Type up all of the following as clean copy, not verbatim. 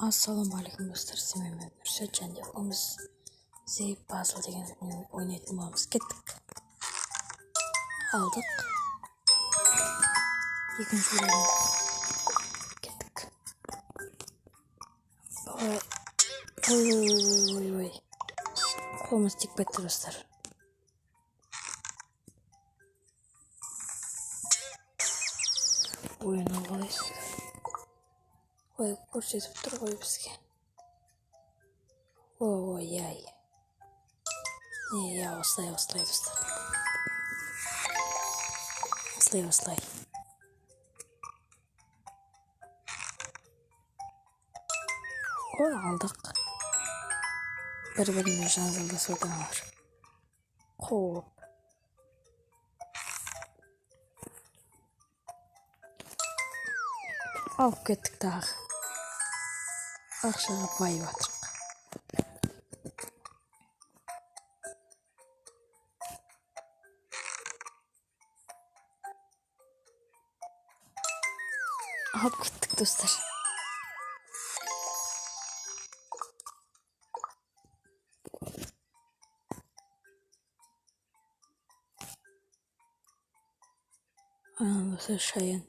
Assalomualaikum do'stlar, men Nurshad Jandiqamiz Zey Puzzle degan o'ynayotgan bo'lamiz. Ketdik. Aldık. Ikkinchi o'rin. Ketdik. Oy. Qo'limiz tik ketdi do'stlar. O'yinni olaysiz. Voy, ko'rsatib tur qo'y bizga. Voy. Ya, oslay do'stlar. Oslay. Qo'y aldık. Bir-birini janzalda so'tanar. Xo'p. Olib ketdik tag'i. Aşağı bayvatırıq. Alıb ketdik dostlar. Dostlar Şayan.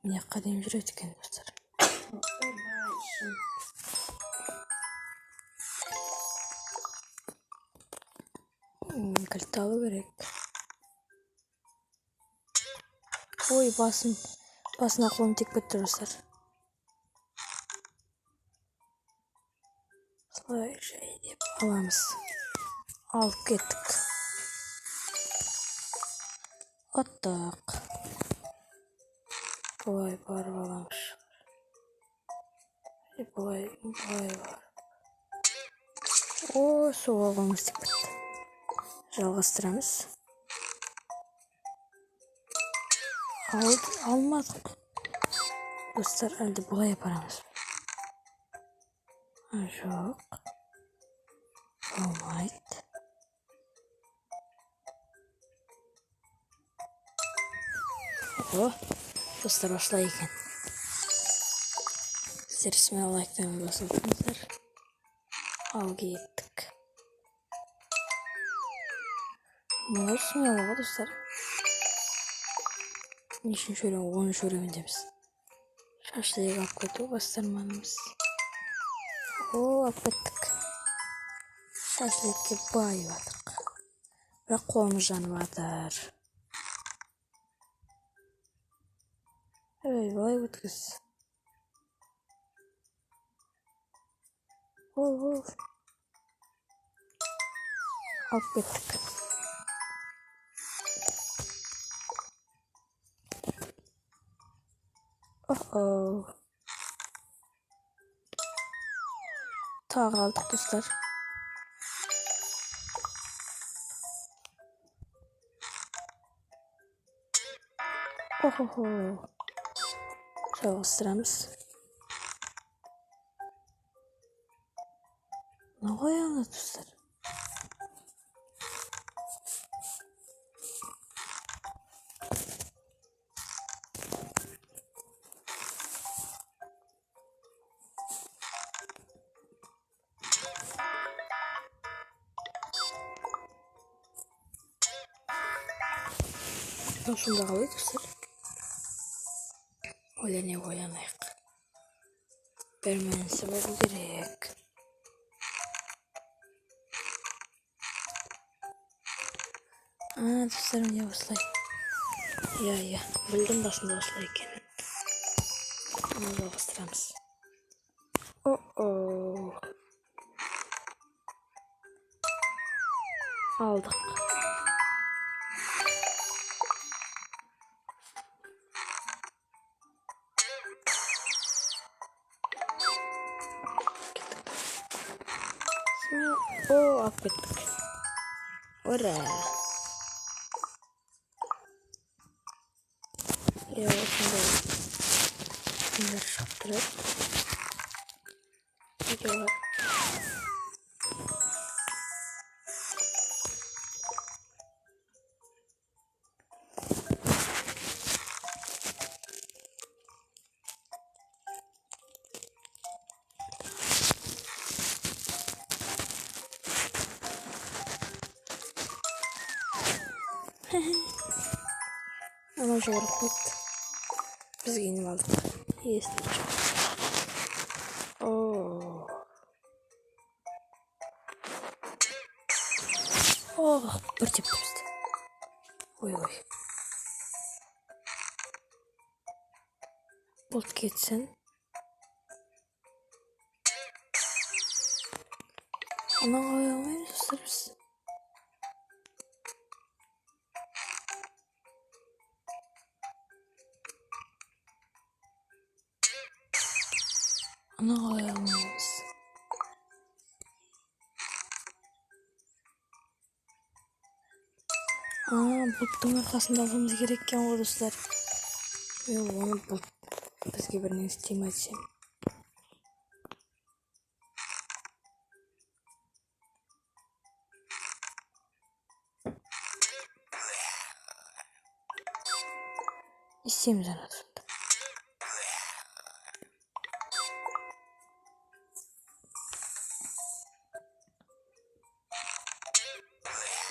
Ne kadar jürüyet ekan dostlar. Kilit alı gerek. Oy basına kolum tek bitti dostlar. Slay şey deyip alamız. Alıp kettik. Attık. Vay var alamış. Vay var. O soğuğumuz tek bitti. Жалғастырамыз. Almadık. Dostlar әлде бұлай апарамыз. Жоқ. Болмайды. Достар осылай екен. Сіздер ісіме лайктан басылдыңыздар. Ал кеттік. Bunlar sunmuyorlar dostlar. Niçin şöyle 13 öğrenmemiz. Şaşlığı kapatı bastırmanımız. Kapattık. Şaşlığı ki bayvadık. Bırak kolumuz canıvadır. Evet bayvadık kız. Kapattık. Tağ aldık dostlar. Çalıştıramız. Ne koyalım dostlar? Şunda kalıyor dostlar. Öyle ne koyamayız. Vermenin sebebi gerek. Dostlarım ya oslay. Ya. Bildim başında oslayken. Bunu bastırırız. Aldık. Affettik. Ora. Ya şimdi şaptırıp. Gidiyorlar. Ана жоғары қойды. Біз киініп алдық. Есті жоқ. Бір тепті бізді. Ой. Бұлт кетсін. Ана қоя алмаймыз достар біз. Ана қоя алмаймыз. Бұлттың арқасында алуымыз керек екен ғой достар. Оны бұлт бізге бір не істейме десем. İsteyimiz anasında.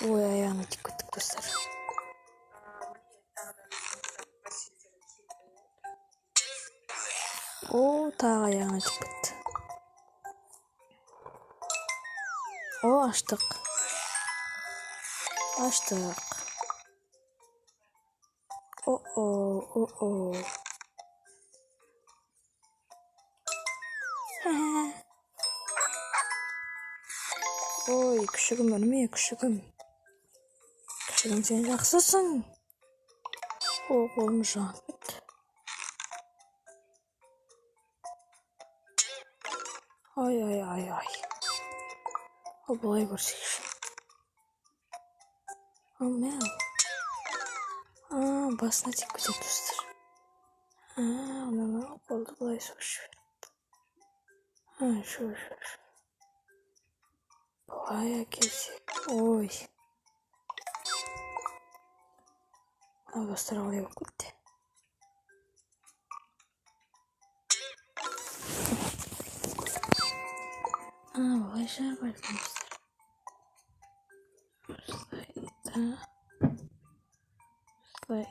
Ой, ayağına dikkat et dostlar. Tağ ayağına dikkat. Açtık. Ой, küçüğüm ölmeye küçüğüm. Küçüğüm sen жақсысың. Қолым жанып кетті. Ай. Былай көрсекші. Мәу. Басына тек көтек достар. Мына қолды былай соғышы берді. Шу. Былай әкелсек. Ой. Достар олай болып кетті. Былай жар бәлкім достар. Осылай.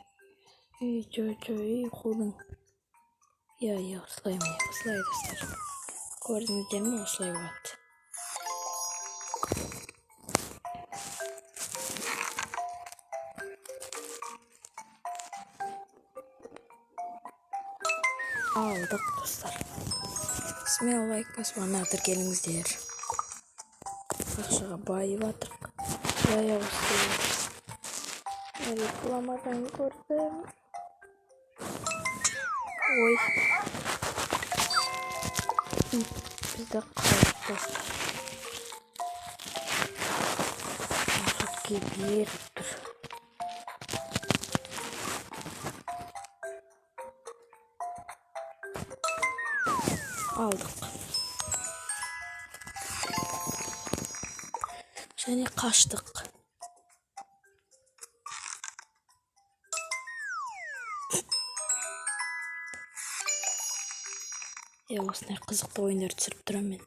Үй қолдың. Осылай достар. Көрдіңіздер ме, осылай болады. Алдық достар. Смело лайк басып келіңіздер. Ақшаға байып атырық. Жая бастайық. Рекламадан көрдім. Ой. Бізді қалып достар. Ақшаға беріп тұр. Алдық. Және қаштық. Осындай қызықты ойындар түсіріп тұрам мен.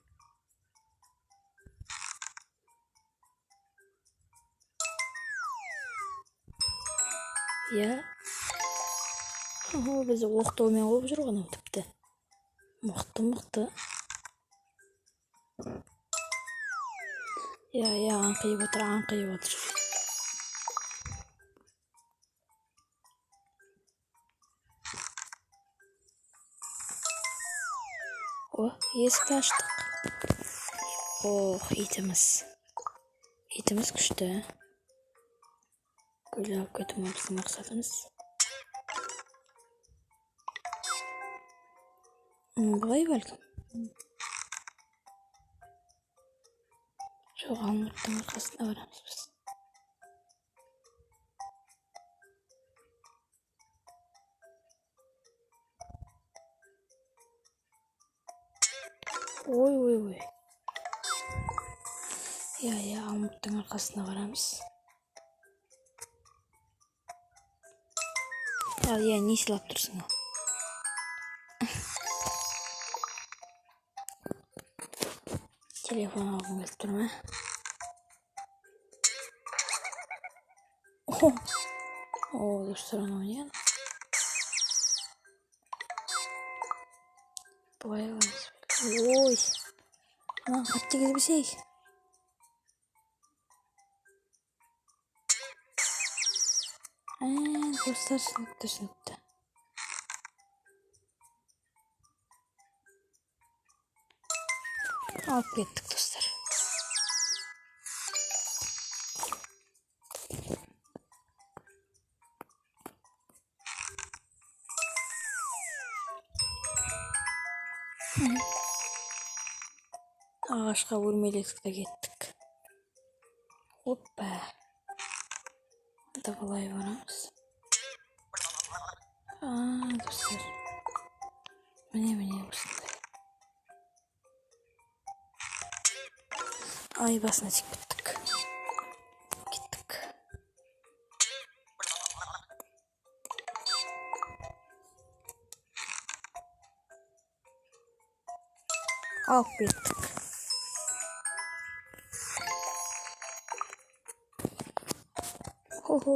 Бізді оқтаумен қойып жүр ғана тіпті. Мықты. Аңқиып отыр. Есікті аштық. Итіміз күшті. Гүл алып кету біздің мақсатымыз. Былай бәлкім. Жоқ, алмұрттың арқасында барамыз біз. Ой. Алмұрттың арқасында барамыз. Не сылап тұрсың ол? Телефон алғым келіп тұр ма? О, достар, анау не? Былай қойыңыз. Ой, анан хат тигізбесей. Достар, түсінікті. Алып кеттік, достар. Ағашқа өрмеледік те кеттік. Оппа. Анда былай барамыз. Достар. Міне осындай. Ай басына тик біттік. Кеттік. Алып кеттік. Хо-хо.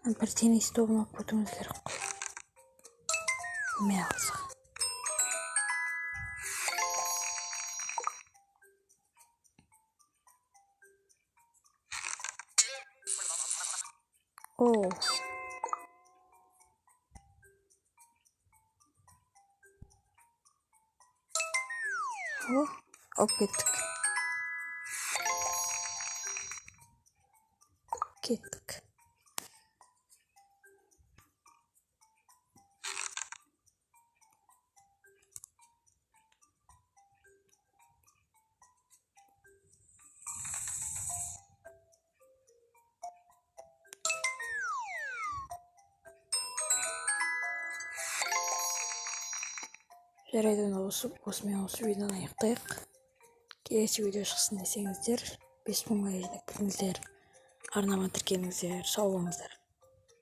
Бір теннис добын алып кетуіміз керек қой. Меалса. О. Алып кеттік. Кеттік. Жарайды, осымен осы видеоны аяқтайық. Келесі видео шықсын десеңіздер, 5000-ға жетіп кетіңіздер. Арнама тіркеліңіздер. Сау болыңыздар.